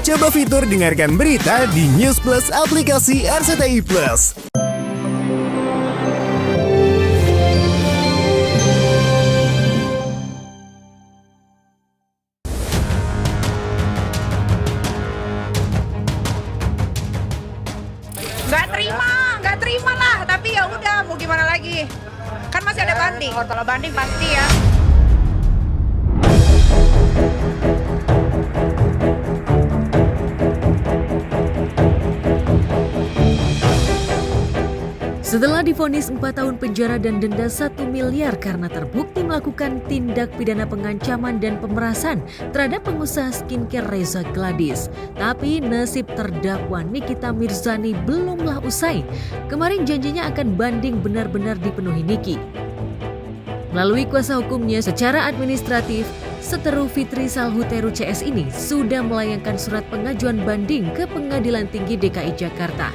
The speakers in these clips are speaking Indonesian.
Coba fitur dengarkan berita di News Plus aplikasi RCTI Plus. Nggak terima lah, tapi ya udah mau gimana lagi. Kan masih ada banding. Kalau banding pasti ya. Setelah divonis 4 tahun penjara dan denda 1 miliar karena terbukti melakukan tindak pidana pengancaman dan pemerasan terhadap pengusaha skincare Reza Gladys. Tapi nasib terdakwa Nikita Mirzani belumlah usai. Kemarin janjinya akan banding benar-benar dipenuhi Niki. Melalui kuasa hukumnya secara administratif, Seteru Fitri Salhuteru CS ini sudah melayangkan surat pengajuan banding ke Pengadilan Tinggi DKI Jakarta.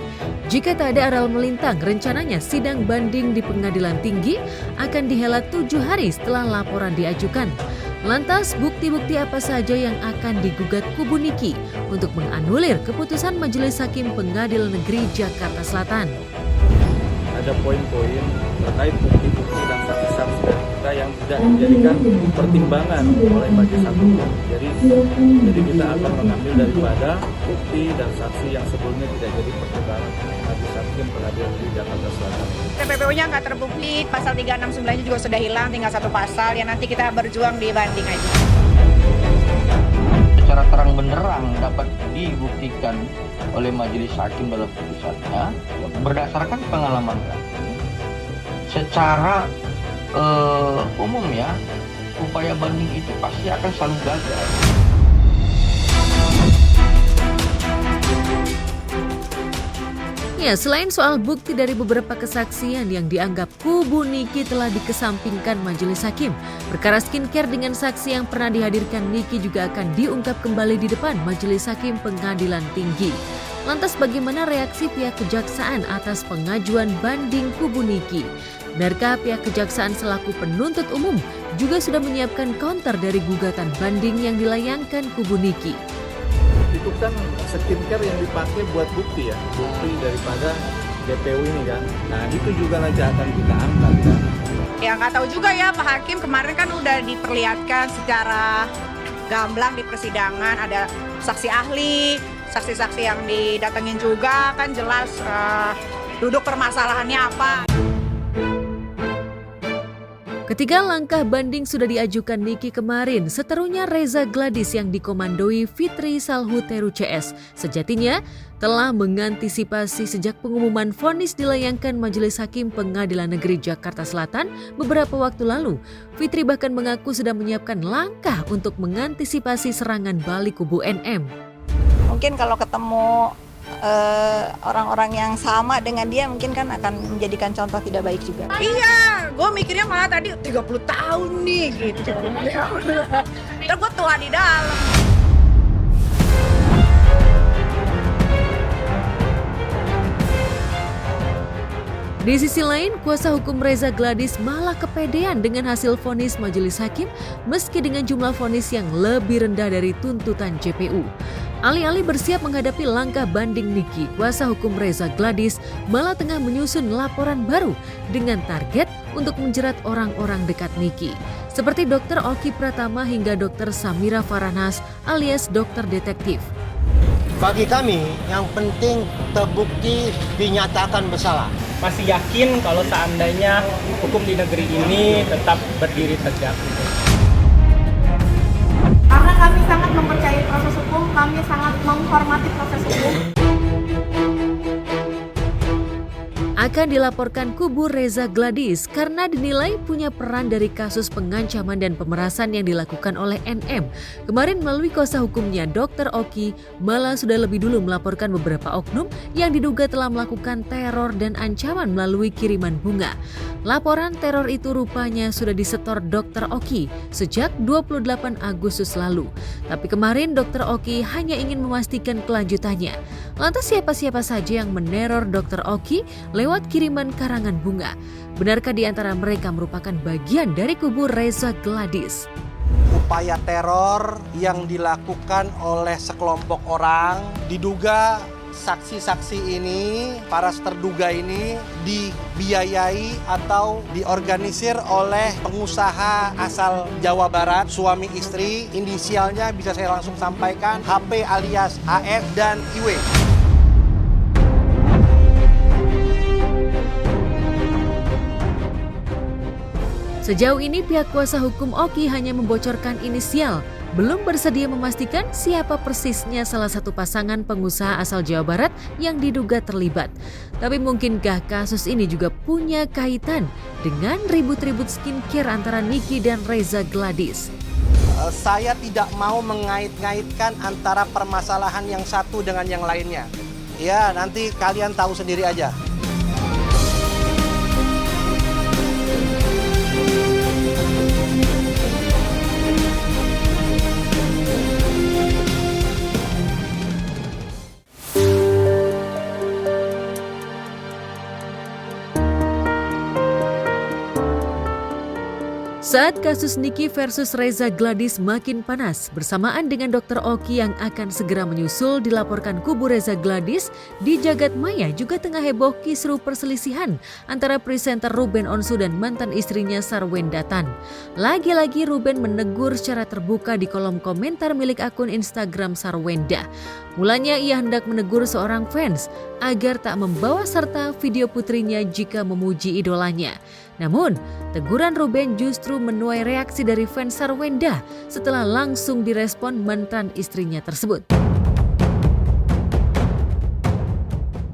Jika tak ada aral melintang, rencananya sidang banding di Pengadilan Tinggi akan dihelat 7 hari setelah laporan diajukan. Lantas, bukti-bukti apa saja yang akan digugat kubu Niki untuk menganulir keputusan Majelis Hakim Pengadilan Negeri Jakarta Selatan? Ada poin-poin terkait bukti-bukti dan saksi-saksi dari kita yang tidak dijadikan pertimbangan oleh majelis hakim. Jadi kita akan mengambil daripada bukti dan saksi yang sebelumnya tidak jadi pertimbangan majelis hakim Pengadilan Negeri Jakarta Selatan. TPPU-nya nggak terbukti, pasal 369-nya juga sudah hilang, tinggal satu pasal yang nanti kita berjuang di banding aja. Secara terang benderang dapat dibuktikan oleh majelis hakim dalam putusannya berdasarkan pengalaman kami. Secara umum ya, upaya banding itu pasti akan selalu gagal. Ya, selain soal bukti dari beberapa kesaksian yang dianggap kubu Niki telah dikesampingkan majelis hakim, perkara skincare dengan saksi yang pernah dihadirkan Niki juga akan diungkap kembali di depan Majelis Hakim Pengadilan Tinggi. Lantas bagaimana reaksi pihak kejaksaan atas pengajuan banding kubu Niki? Benarkah pihak kejaksaan selaku penuntut umum juga sudah menyiapkan counter dari gugatan banding yang dilayangkan kubu Niki? Itu kan skincare yang dipakai buat bukti ya, bukti daripada DPU ini kan. Nah itu juga nanti akan kita angkat kan. Ya nggak tahu juga ya, Pak Hakim kemarin kan udah diperlihatkan secara gamblang di persidangan, ada saksi ahli, saksi-saksi yang didatengin juga kan jelas duduk permasalahannya apa. Ketika langkah banding sudah diajukan Niki kemarin, seterunya Reza Gladys yang dikomandoi Fitri Salhuteru CS sejatinya telah mengantisipasi sejak pengumuman vonis dilayangkan Majelis Hakim Pengadilan Negeri Jakarta Selatan beberapa waktu lalu. Fitri bahkan mengaku sudah menyiapkan langkah untuk mengantisipasi serangan balik kubu NM. Mungkin kalau ketemu orang-orang yang sama dengan dia mungkin kan akan menjadikan contoh tidak baik juga. Iya, gue mikirnya malah tadi 30 tahun nih gitu. Ntar gue tua di dalam. Di sisi lain, kuasa hukum Reza Gladys malah kepedean dengan hasil vonis majelis hakim meski dengan jumlah vonis yang lebih rendah dari tuntutan JPU. Alih-alih bersiap menghadapi langkah banding Niki, kuasa hukum Reza Gladys malah tengah menyusun laporan baru dengan target untuk menjerat orang-orang dekat Niki. Seperti Dr. Oki Pratama hingga Dr. Samira Farahnas alias dokter detektif. Bagi kami, yang penting terbukti dinyatakan bersalah. Masih yakin kalau seandainya hukum di negeri ini tetap berdiri tegak. Karena kami sangat mempercayai proses hukum, kami sangat menghormati proses hukum. Akan dilaporkan kubu Reza Gladys karena dinilai punya peran dari kasus pengancaman dan pemerasan yang dilakukan oleh NM. Kemarin melalui kuasa hukumnya, Dr. Oki malah sudah lebih dulu melaporkan beberapa oknum yang diduga telah melakukan teror dan ancaman melalui kiriman bunga. Laporan teror itu rupanya sudah disetor Dr. Oki sejak 28 Agustus lalu. Tapi kemarin Dr. Oki hanya ingin memastikan kelanjutannya. Lantas siapa-siapa saja yang meneror Dr. Oki lewat kiriman karangan bunga? Benarkah di antara mereka merupakan bagian dari kubu Reza Gladys? upaya teror yang dilakukan oleh sekelompok orang. Diduga saksi-saksi ini, para terduga ini dibiayai atau diorganisir oleh pengusaha asal Jawa Barat, suami istri. Inisialnya bisa saya langsung sampaikan, HP alias AF dan IW. Sejauh ini pihak kuasa hukum Oki hanya membocorkan inisial, belum bersedia memastikan siapa persisnya salah satu pasangan pengusaha asal Jawa Barat yang diduga terlibat. Tapi mungkinkah kasus ini juga punya kaitan dengan ribut-ribut skincare antara Niki dan Reza Gladys? Saya tidak mau mengait-ngaitkan antara permasalahan yang satu dengan yang lainnya. Ya, nanti kalian tahu sendiri aja. Saat kasus Niki versus Reza Gladys makin panas, bersamaan dengan Dr. Oki yang akan segera menyusul dilaporkan kubu Reza Gladys, di jagat maya juga tengah heboh kisru perselisihan antara presenter Ruben Onsu dan mantan istrinya Sarwenda Tan. Lagi-lagi Ruben menegur secara terbuka di kolom komentar milik akun Instagram Sarwenda. Mulanya ia hendak menegur seorang fans agar tak membawa serta video putrinya jika memuji idolanya. Namun, teguran Ruben justru menuai reaksi dari fans Sarwenda setelah langsung direspon mantan istrinya tersebut.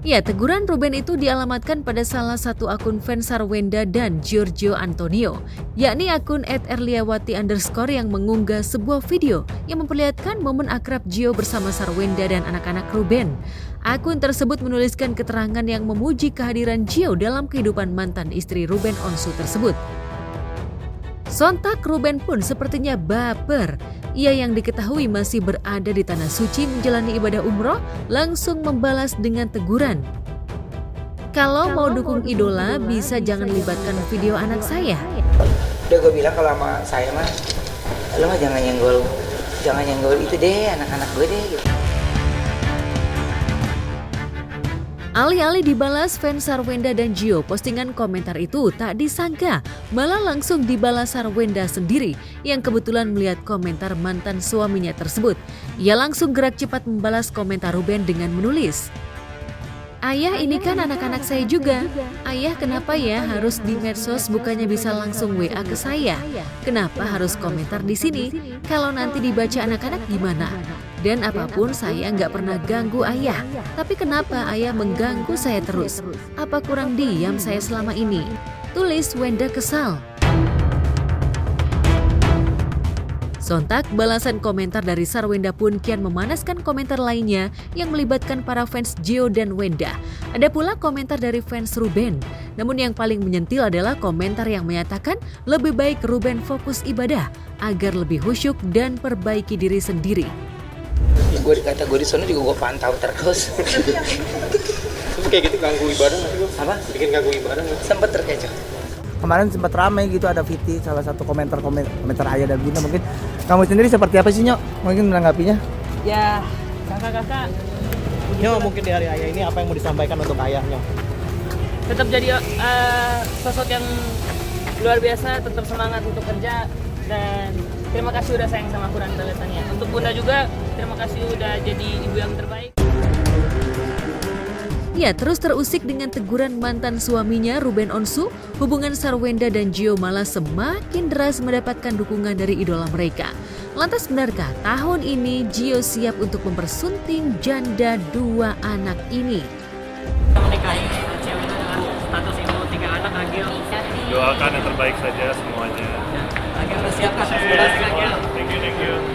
Ya, teguran Ruben itu dialamatkan pada salah satu akun fans Sarwenda dan Giorgio Antonio, yakni akun @erliawati_ yang mengunggah sebuah video yang memperlihatkan momen akrab Gio bersama Sarwenda dan anak-anak Ruben. Akun tersebut menuliskan keterangan yang memuji kehadiran Gio dalam kehidupan mantan istri Ruben Onsu tersebut. Sontak Ruben pun sepertinya baper. Ia yang diketahui masih berada di Tanah Suci menjalani ibadah umroh langsung membalas dengan teguran. Kalau mau dukung idola bisa jangan libatkan video anak saya. Udah gue bilang kalau sama saya mah, lo mah jangan nyenggol itu deh anak-anak gue deh gitu. Alih-alih dibalas fans Sarwenda dan Gio, postingan komentar itu tak disangka malah langsung dibalas Sarwenda sendiri yang kebetulan melihat komentar mantan suaminya tersebut. Ia langsung gerak cepat membalas komentar Ruben dengan menulis, "Ayah, ini kan anak-anak saya juga. Ayah, kenapa ya harus di medsos bukannya bisa langsung WA ke saya? Kenapa harus komentar di sini? Kalau nanti dibaca anak-anak gimana? Dan apapun saya nggak pernah ganggu ayah. Tapi kenapa ayah mengganggu saya terus? Apa kurang diam saya selama ini?" Tulis Wenda kesal. Sontak balasan komentar dari Sarwenda pun kian memanaskan komentar lainnya yang melibatkan para fans Gio dan Wenda. Ada pula komentar dari fans Ruben. Namun yang paling menyentil adalah komentar yang menyatakan lebih baik Ruben fokus ibadah agar lebih khusyuk dan perbaiki diri sendiri. Gue dikata gue di sana juga gue pantau terus. Tapi kayak gitu ganggu ibadah nggak sih? Apa? Bikin ganggu ibadah nggak? Sempet terkecoh. Kemarin sempat ramai gitu, ada Viti salah satu komentar ayah dan bunda. Mungkin kamu sendiri seperti apa sih, Nyok? Mungkin menanggapinya? Ya, kakak-kakak. Nyok, mungkin di hari ayah ini apa yang mau disampaikan untuk ayah, Nyok? Tetap jadi sosok yang luar biasa, tetap semangat untuk kerja, dan terima kasih udah sayang sama aku dan telesannya. Untuk bunda juga, terima kasih udah jadi ibu yang terbaik. Ya, terus terusik dengan teguran mantan suaminya Ruben Onsu, hubungan Sarwenda dan Gio malah semakin deras mendapatkan dukungan dari idola mereka. Lantas benarkah tahun ini Gio siap untuk mempersunting janda 2 anak ini? Menikahi cewek dengan status ibu 3 anak, Agil. Doakan yang terbaik saja semuanya. Agil udah siap kan? Thank you.